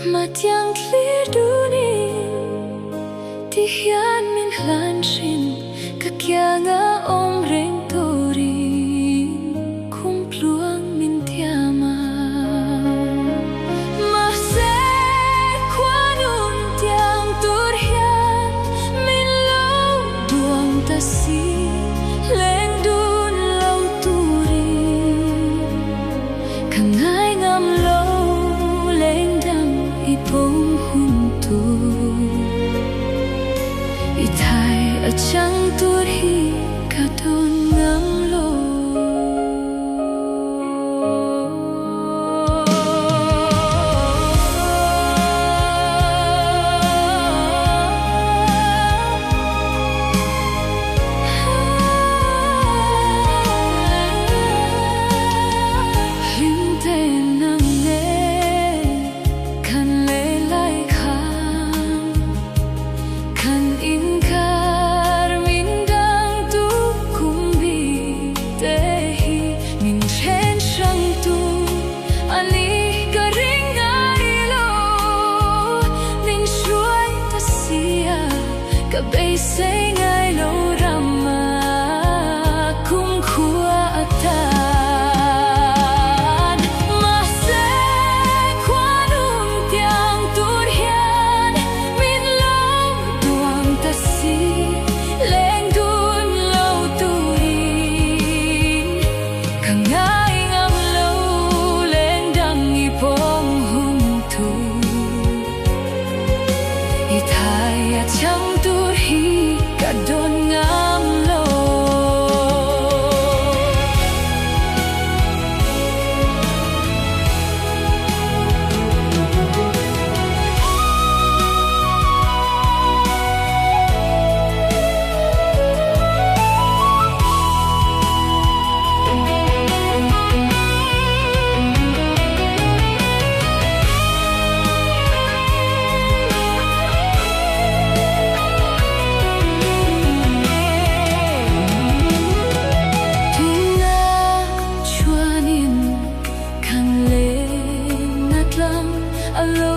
Matiang clear dunia Tihian min hlansin Kakya nga om reng tori Kumpluang min tiama Mahse kwanun tiang turhian Min lau duang tasi Leng dun lau turi Kangay ngam lau leng dang ipong huntu Itay at siyang turhi kadon ngam lo Hinte nang ne kan lelay khang kan inkar mindang tu kumbi tehi min chen shang tu ani garing lo ning shuai ta sia ka bay say ngai lo rama kum khua atan Mahse kwanum tiang turhian min lau duang tasi leng dun lau turin Kangay ngam lau leng dang ipong huntu Itay at siyang turhi kadon ngam lo Chuanin kang le natlang alo